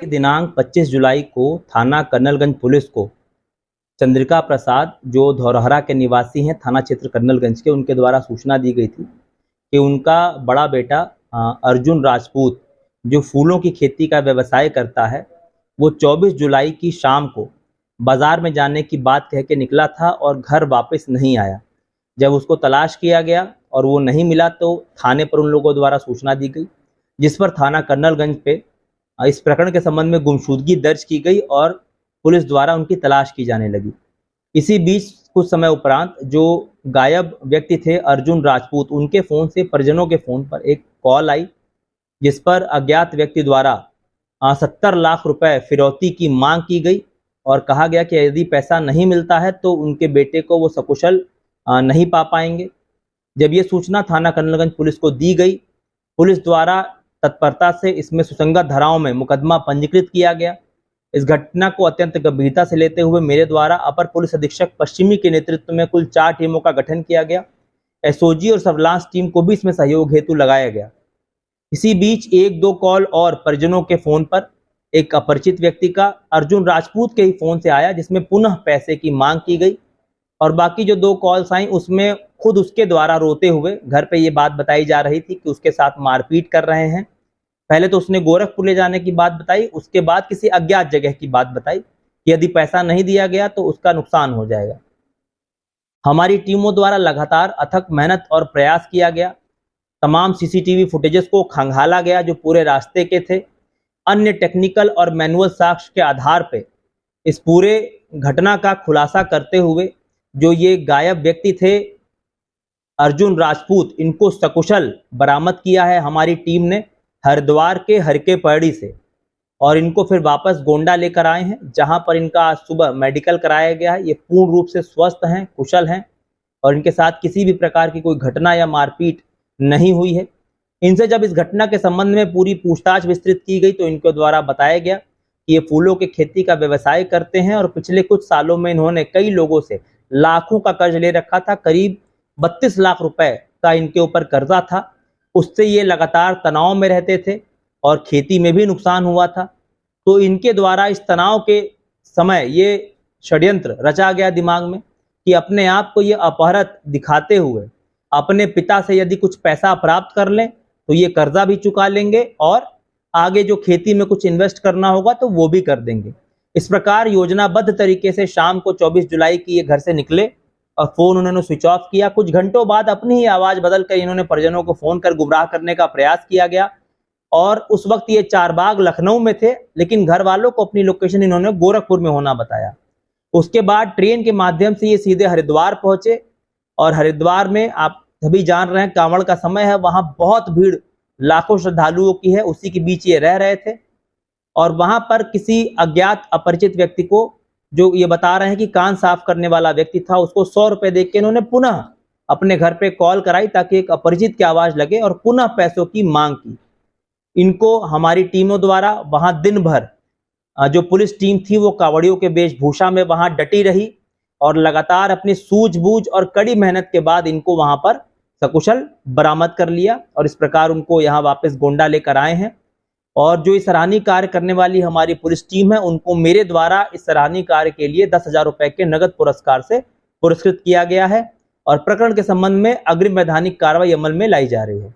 दिनांक 25 जुलाई को थाना कर्नलगंज पुलिस को चंद्रिका प्रसाद, जो धौरहरा के निवासी हैं, थाना क्षेत्र कर्नलगंज के, उनके द्वारा सूचना दी गई थी कि उनका बड़ा बेटा अर्जुन राजपूत, जो फूलों की खेती का व्यवसाय करता है, वो 24 जुलाई की शाम को बाज़ार में जाने की बात कह के निकला था और घर वापस नहीं आया। जब उसको तलाश किया गया और वो नहीं मिला तो थाने पर उन लोगों द्वारा सूचना दी गई, जिस पर थाना कर्नलगंज पे इस प्रकरण के संबंध में गुमशुदगी दर्ज की गई और पुलिस द्वारा उनकी तलाश की जाने लगी। इसी बीच कुछ समय उपरांत जो गायब व्यक्ति थे अर्जुन राजपूत, उनके फ़ोन से परिजनों के फ़ोन पर एक कॉल आई, जिस पर अज्ञात व्यक्ति द्वारा 70 लाख रुपए फिरौती की मांग की गई और कहा गया कि यदि पैसा नहीं मिलता है तो उनके बेटे को वो सकुशल नहीं पा पाएंगे। जब ये सूचना थाना कर्नलगंज पुलिस को दी गई, पुलिस द्वारा तत्परता से इसमें सुसंगत धाराओं में मुकदमा पंजीकृत किया गया। इस घटना को अत्यंत गंभीरता से लेते हुए मेरे द्वारा अपर पुलिस अधीक्षक पश्चिमी के नेतृत्व में कुल 4 टीमों का गठन किया गया। एसओजी और सर्विलांस टीम को भी इसमें सहयोग हेतु लगाया गया। इसी बीच 1-2 कॉल और परिजनों के फोन पर एक अपरिचित व्यक्ति का अर्जुन राजपूत के ही फोन से आया, जिसमें पुनः पैसे की मांग की गई और बाकी जो 2 कॉल्स आई उसमें खुद उसके द्वारा रोते हुए घर पे ये बात बताई जा रही थी कि उसके साथ मारपीट कर रहे हैं। पहले तो उसने गोरखपुर ले जाने की बात बताई, उसके बाद किसी अज्ञात जगह की बात बताई कि यदि पैसा नहीं दिया गया तो उसका नुकसान हो जाएगा। हमारी टीमों द्वारा लगातार अथक मेहनत और प्रयास किया गया। तमाम सीसीटीवी फुटेजेस को खंगाला गया जो पूरे रास्ते के थे। अन्य टेक्निकल और मैनुअल साक्ष्य के आधार पर इस पूरे घटना का खुलासा करते हुए जो ये गायब व्यक्ति थे अर्जुन राजपूत, इनको सकुशल बरामद किया है हमारी टीम ने हरिद्वार के हरके पैड़ी से, और इनको फिर वापस गोंडा लेकर आए हैं, जहां पर इनका आज सुबह मेडिकल कराया गया है। ये पूर्ण रूप से स्वस्थ हैं, कुशल हैं और इनके साथ किसी भी प्रकार की कोई घटना या मारपीट नहीं हुई है। इनसे जब इस घटना के संबंध में पूरी पूछताछ विस्तृत की गई तो इनके द्वारा बताया गया कि ये फूलों की खेती का व्यवसाय करते हैं और पिछले कुछ सालों में इन्होंने कई लोगों से लाखों का कर्ज ले रखा था। करीब 32 लाख रुपए का इनके ऊपर कर्जा था। उससे ये लगातार तनाव में रहते थे और खेती में भी नुकसान हुआ था। तो इनके द्वारा इस तनाव के समय ये षड्यंत्र रचा गया दिमाग में कि अपने आप को ये अपहरत दिखाते हुए अपने पिता से यदि कुछ पैसा प्राप्त कर लें तो ये कर्जा भी चुका लेंगे और आगे जो खेती में कुछ इन्वेस्ट करना होगा तो वो भी कर देंगे। इस प्रकार योजनाबद्ध तरीके से शाम को 24 जुलाई की ये घर से निकले और फोन उन्होंने स्विच ऑफ किया। कुछ घंटों बाद अपनी ही आवाज बदल कर इन्होंने परिजनों को फोन कर गुमराह करने का प्रयास किया गया और उस वक्त ये चारबाग लखनऊ में थे, लेकिन घर वालों को अपनी लोकेशन इन्होंने गोरखपुर में होना बताया। उसके बाद ट्रेन के माध्यम से ये सीधे हरिद्वार पहुंचे और हरिद्वार में आप सभी जान रहे हैं कांवड़ का समय है, वहां बहुत भीड़ लाखों श्रद्धालुओं की है, उसी के बीच ये रह रहे थे और वहां पर किसी अज्ञात अपरिचित व्यक्ति को, जो ये बता रहे हैं कि कान साफ करने वाला व्यक्ति था, उसको 100 रुपए देके इन्होंने पुनः अपने घर पे कॉल कराई ताकि एक अपरिचित की आवाज लगे और पुनः पैसों की मांग की। इनको हमारी टीमों द्वारा वहां दिन भर जो पुलिस टीम थी वो कांवड़ियों के वेशभूषा में वहां डटी रही और लगातार अपनी सूझबूझ और कड़ी मेहनत के बाद इनको वहां पर सकुशल बरामद कर लिया और इस प्रकार उनको यहाँ वापस गोंडा लेकर आए हैं। और जो इस सराहनीय कार्य करने वाली हमारी पुलिस टीम है उनको मेरे द्वारा इस सराहनीय कार्य के लिए 10,000 रुपए के नगद पुरस्कार से पुरस्कृत किया गया है और प्रकरण के संबंध में अग्रिम वैधानिक कार्रवाई अमल में लाई जा रही है।